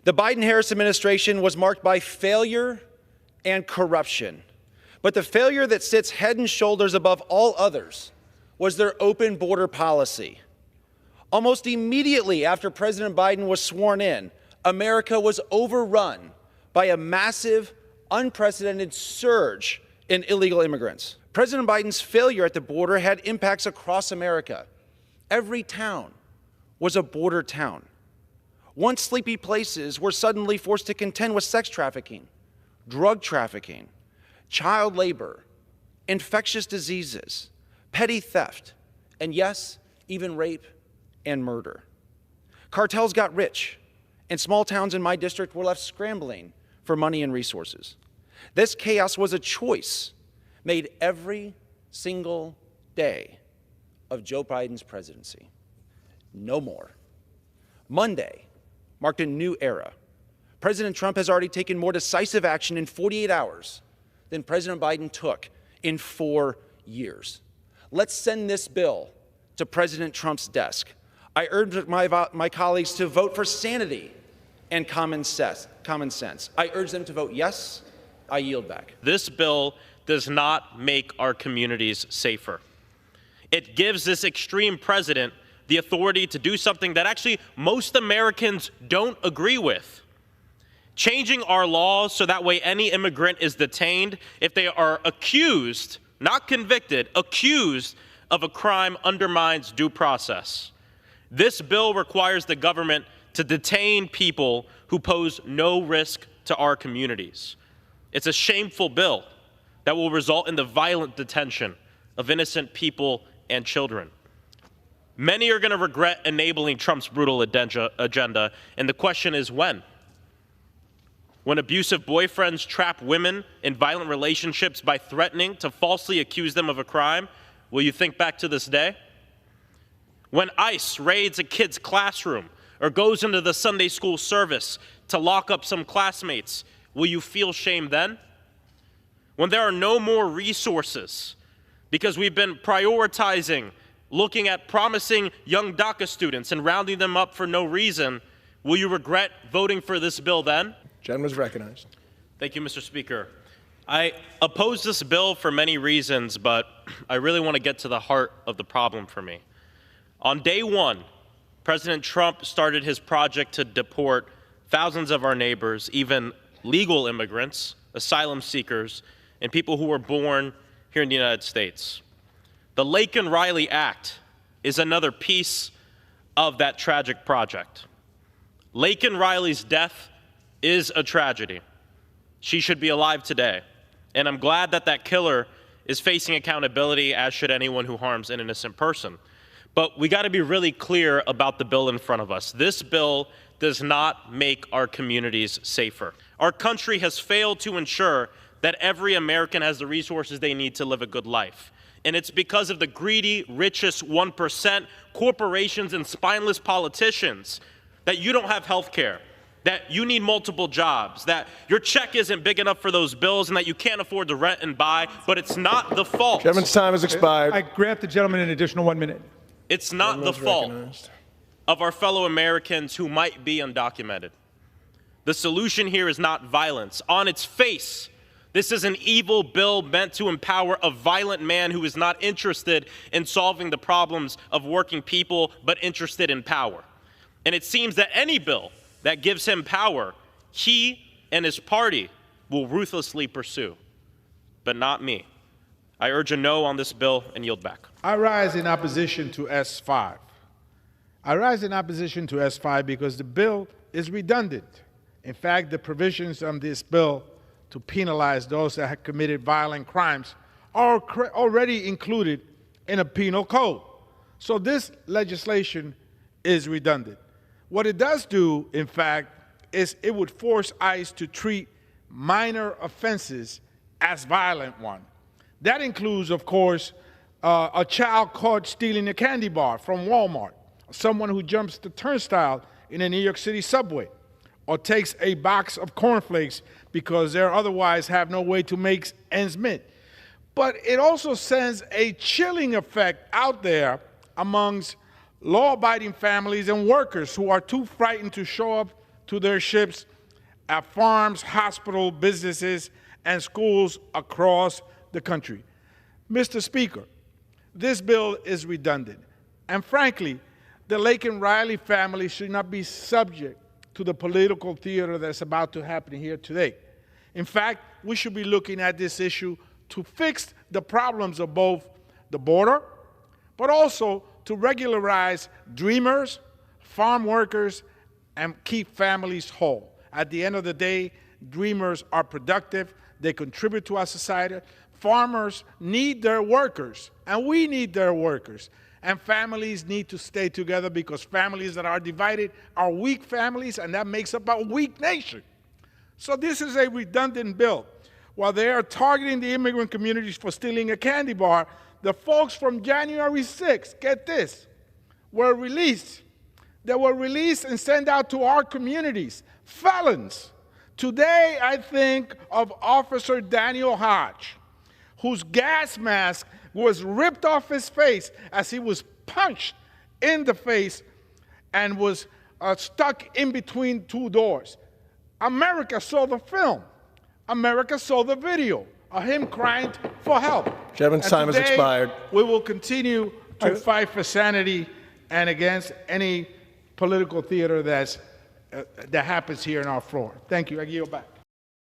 The Biden-Harris administration was marked by failure and corruption. But the failure that sits head and shoulders above all others was their open border policy. Almost immediately after President Biden was sworn in, America was overrun by a massive, unprecedented surge in illegal immigrants. President Biden's failure at the border had impacts across America. Every town was a border town. Once sleepy places were suddenly forced to contend with sex trafficking, drug trafficking, child labor, infectious diseases, petty theft, and yes, even rape and murder. Cartels got rich, and small towns in my district were left scrambling for money and resources. This chaos was a choice made every single day of Joe Biden's presidency. No more. Monday marked a new era. President Trump has already taken more decisive action in 48 hours than President Biden took in 4 years. Let's send this bill to President Trump's desk. I urge my colleagues to vote for sanity and common sense. I urge them to vote yes. I yield back. This bill does not make our communities safer. It gives this extreme president the authority to do something that actually most Americans don't agree with. Changing our laws so that way any immigrant is detained if they are accused, not convicted, accused of a crime undermines due process. This bill requires the government to detain people who pose no risk to our communities. It's a shameful bill that will result in the violent detention of innocent people and children. Many are going to regret enabling Trump's brutal agenda, and the question is when? When abusive boyfriends trap women in violent relationships by threatening to falsely accuse them of a crime, will you think back to this day? When ICE raids a kid's classroom or goes into the Sunday school service to lock up some classmates, will you feel shame then? When there are no more resources because we've been prioritizing looking at promising young DACA students and rounding them up for no reason, will you regret voting for this bill then? Gentleman is recognized. Thank you, Mr. Speaker. I oppose this bill for many reasons, but I really want to get to the heart of the problem for me. On day one, President Trump started his project to deport thousands of our neighbors, even legal immigrants, asylum seekers, and people who were born here in the United States. The Laken Riley Act is another piece of that tragic project. Laken Riley's death is a tragedy. She should be alive today. And I'm glad that that killer is facing accountability, as should anyone who harms an innocent person. But we got to be really clear about the bill in front of us. This bill does not make our communities safer. Our country has failed to ensure that every American has the resources they need to live a good life. And it's because of the greedy, richest 1%, corporations and spineless politicians that you don't have health care, that you need multiple jobs, that your check isn't big enough for those bills, and that you can't afford to rent and buy, but it's not the fault. Gentleman's time has expired. I grant the gentleman an additional 1 minute. It's not the fault of our fellow Americans who might be undocumented. The solution here is not violence. On its face, this is an evil bill meant to empower a violent man who is not interested in solving the problems of working people, but interested in power. And it seems that any bill that gives him power, he and his party will ruthlessly pursue, but not me. I urge a no on this bill and yield back. I rise in opposition to S5. I rise in opposition to S5 because the bill is redundant. In fact, the provisions of this bill to penalize those that have committed violent crimes are already included in a penal code. So this legislation is redundant. What it does do, in fact, is it would force ICE to treat minor offenses as violent ones. That includes, of course, a child caught stealing a candy bar from Walmart, someone who jumps the turnstile in a New York City subway, or takes a box of cornflakes because they otherwise have no way to make ends meet. But it also sends a chilling effect out there amongst law-abiding families and workers who are too frightened to show up to their ships at farms, hospitals, businesses, and schools across the country. Mr. Speaker, this bill is redundant. And frankly, the Laken Riley family should not be subject to the political theater that's about to happen here today. In fact, we should be looking at this issue to fix the problems of both the border, but also to regularize dreamers, farm workers, and keep families whole. At the end of the day, dreamers are productive. They contribute to our society. Farmers need their workers, and we need their workers. And families need to stay together because families that are divided are weak families, and that makes up a weak nation. So this is a redundant bill. While they are targeting the immigrant communities for stealing a candy bar, the folks from January 6th, get this, were released. They were released and sent out to our communities, felons. Today, I think of Officer Daniel Hodge, whose gas mask was ripped off his face as he was punched in the face and was stuck in between two doors. America saw the film. America saw the video of him crying for help. Gentleman's time has expired. We will continue to fight for sanity and against any political theater that happens here on our floor. Thank you. I yield back.